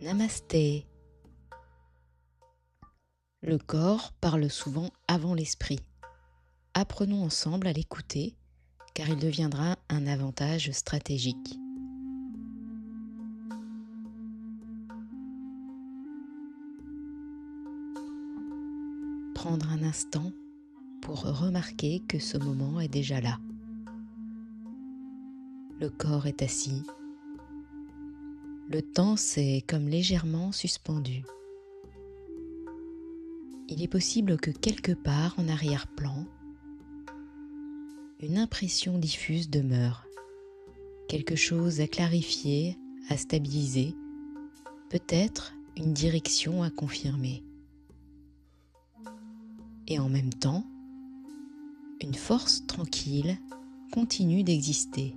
Namasté. Le corps parle souvent avant l'esprit. Apprenons ensemble à l'écouter, car il deviendra un avantage stratégique. Prendre un instant pour remarquer que ce moment est déjà là. Le corps est assis. Le temps s'est comme légèrement suspendu. Il est possible que quelque part en arrière-plan, une impression diffuse demeure. Quelque chose à clarifier, à stabiliser, peut-être une direction à confirmer. Et en même temps, une force tranquille continue d'exister.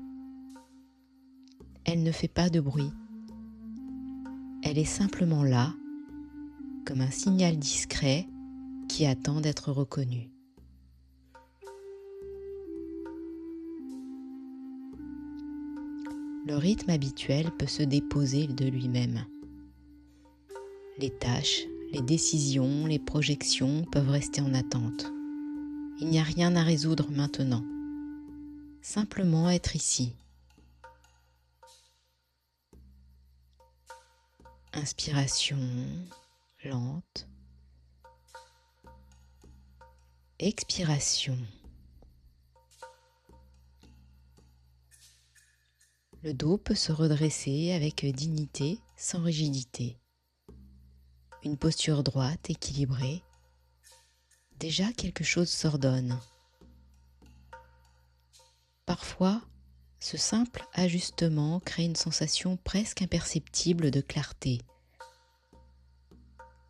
Elle ne fait pas de bruit. Elle est simplement là, comme un signal discret qui attend d'être reconnu. Le rythme habituel peut se déposer de lui-même. Les tâches, les décisions, les projections peuvent rester en attente. Il n'y a rien à résoudre maintenant. Simplement être ici. Inspiration lente. Expiration. Le dos peut se redresser avec dignité, sans rigidité. Une posture droite, équilibrée. Déjà quelque chose s'ordonne. Parfois, ce simple ajustement crée une sensation presque imperceptible de clarté.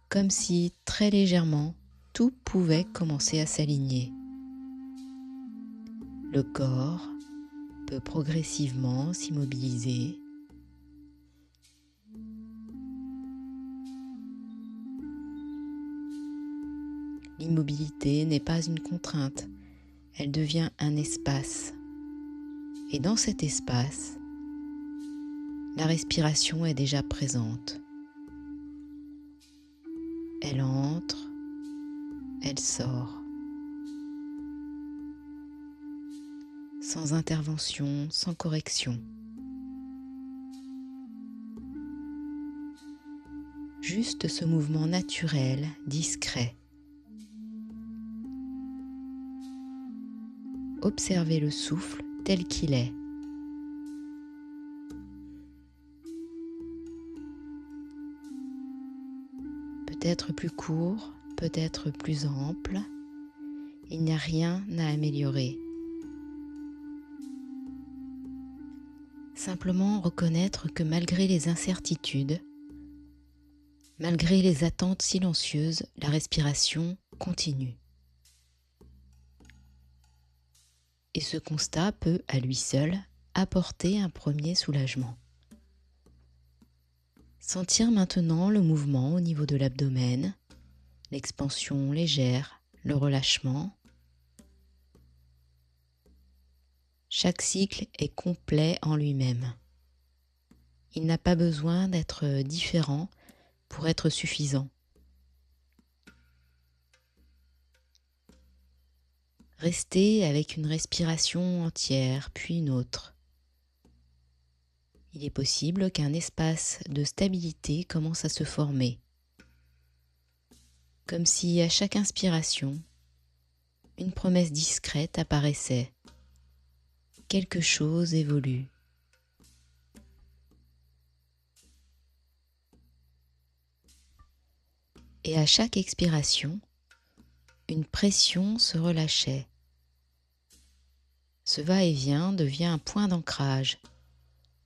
Comme si, très légèrement, tout pouvait commencer à s'aligner. Le corps peut progressivement s'immobiliser. L'immobilité n'est pas une contrainte, elle devient un espace. Et dans cet espace, la respiration est déjà présente. Elle entre, elle sort. Sans intervention, sans correction. Juste ce mouvement naturel, discret. Observez le souffle tel qu'il est. Peut-être plus court, peut-être plus ample. Il n'y a rien à améliorer. Simplement reconnaître que malgré les incertitudes, malgré les attentes silencieuses, la respiration continue. Et ce constat peut, à lui seul, apporter un premier soulagement. Sentir maintenant le mouvement au niveau de l'abdomen, l'expansion légère, le relâchement. Chaque cycle est complet en lui-même. Il n'a pas besoin d'être différent pour être suffisant. Restez avec une respiration entière, puis une autre. Il est possible qu'un espace de stabilité commence à se former. Comme si à chaque inspiration, une promesse discrète apparaissait. Quelque chose évolue. Et à chaque expiration, une pression se relâchait. Ce va-et-vient devient un point d'ancrage.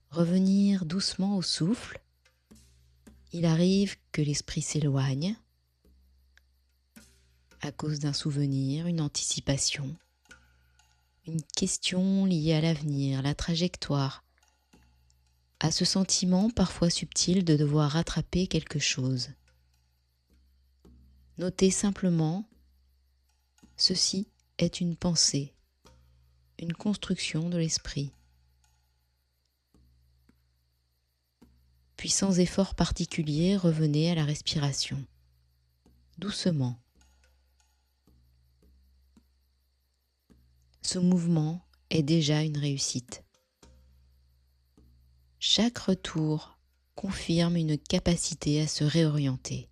Revenir doucement au souffle. Il arrive que l'esprit s'éloigne à cause d'un souvenir, une anticipation, une question liée à l'avenir, la trajectoire, à ce sentiment parfois subtil de devoir rattraper quelque chose. Notez simplement, ceci est une pensée, une construction de l'esprit. Puis sans effort particulier, revenez à la respiration, doucement. Ce mouvement est déjà une réussite. Chaque retour confirme une capacité à se réorienter,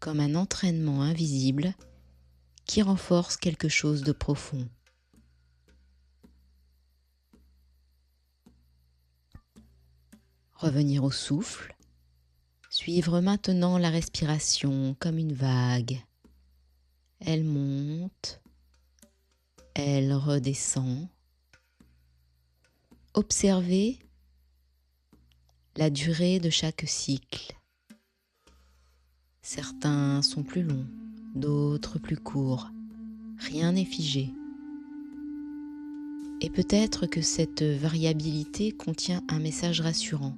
comme un entraînement invisible qui renforce quelque chose de profond. Revenir au souffle, suivre maintenant la respiration comme une vague. Elle monte, elle redescend. Observez la durée de chaque cycle. Certains sont plus longs, d'autres plus courts. Rien n'est figé. Et peut-être que cette variabilité contient un message rassurant.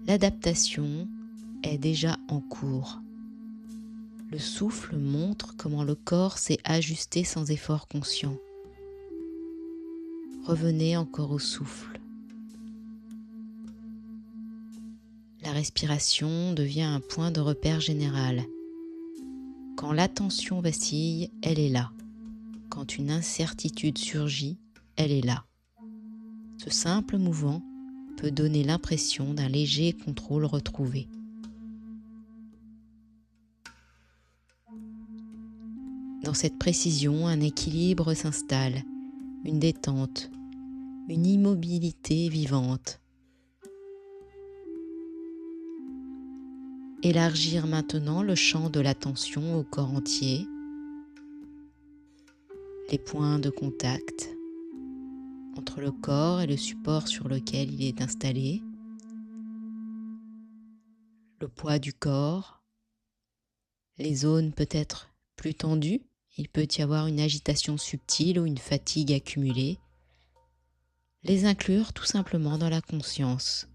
L'adaptation est déjà en cours. Le souffle montre comment le corps s'est ajusté sans effort conscient. Revenez encore au souffle. La respiration devient un point de repère général. Quand l'attention vacille, elle est là. Quand une incertitude surgit, elle est là. Ce simple mouvement peut donner l'impression d'un léger contrôle retrouvé. Dans cette précision, un équilibre s'installe, une détente, une immobilité vivante. Élargir maintenant le champ de l'attention au corps entier, les points de contact entre le corps et le support sur lequel il est installé, le poids du corps, les zones peut-être plus tendues, il peut y avoir une agitation subtile ou une fatigue accumulée, les inclure tout simplement dans la conscience.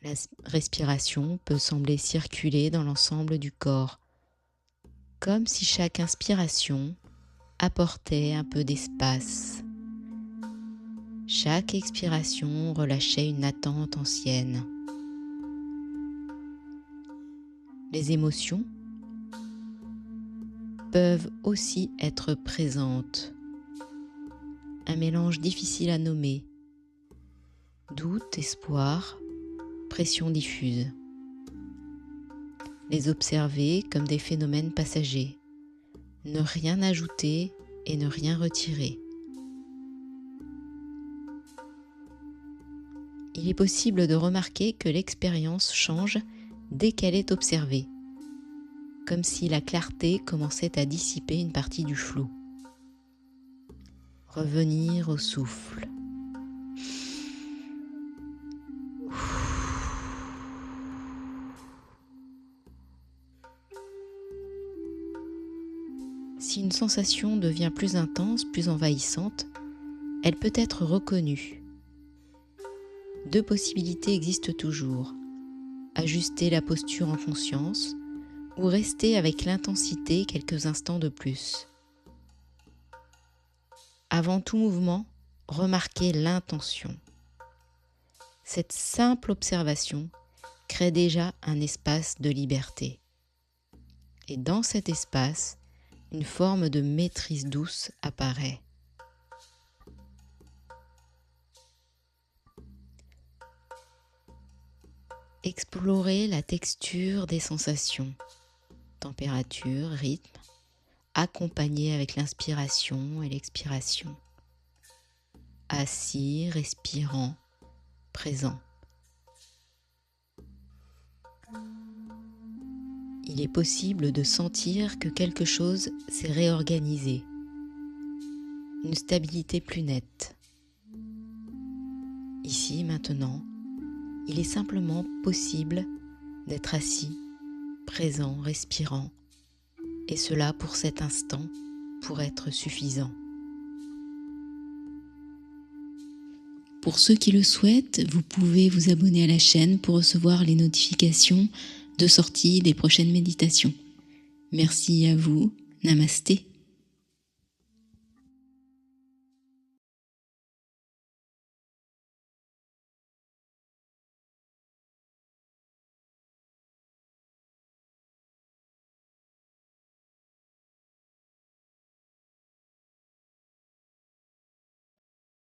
La respiration peut sembler circuler dans l'ensemble du corps, comme si chaque inspiration apportait un peu d'espace. Chaque expiration relâchait une attente ancienne. Les émotions peuvent aussi être présentes. Un mélange difficile à nommer. Doute, espoir, pression diffuse. Les observer comme des phénomènes passagers. Ne rien ajouter et ne rien retirer. Il est possible de remarquer que l'expérience change dès qu'elle est observée, comme si la clarté commençait à dissiper une partie du flou. Revenir au souffle. Si une sensation devient plus intense, plus envahissante, elle peut être reconnue. Deux possibilités existent toujours. Ajuster la posture en conscience ou rester avec l'intensité quelques instants de plus. Avant tout mouvement, remarquez l'intention. Cette simple observation crée déjà un espace de liberté. Et dans cet espace, une forme de maîtrise douce apparaît. Explorez la texture des sensations, température, rythme, accompagné avec l'inspiration et l'expiration. Assis, respirant, présent. Il est possible de sentir que quelque chose s'est réorganisé, une stabilité plus nette. Ici, maintenant, il est simplement possible d'être assis, présent, respirant, et cela pour cet instant pour être suffisant. Pour ceux qui le souhaitent, vous pouvez vous abonner à la chaîne pour recevoir les notifications de sortie des prochaines méditations. Merci à vous, namasté.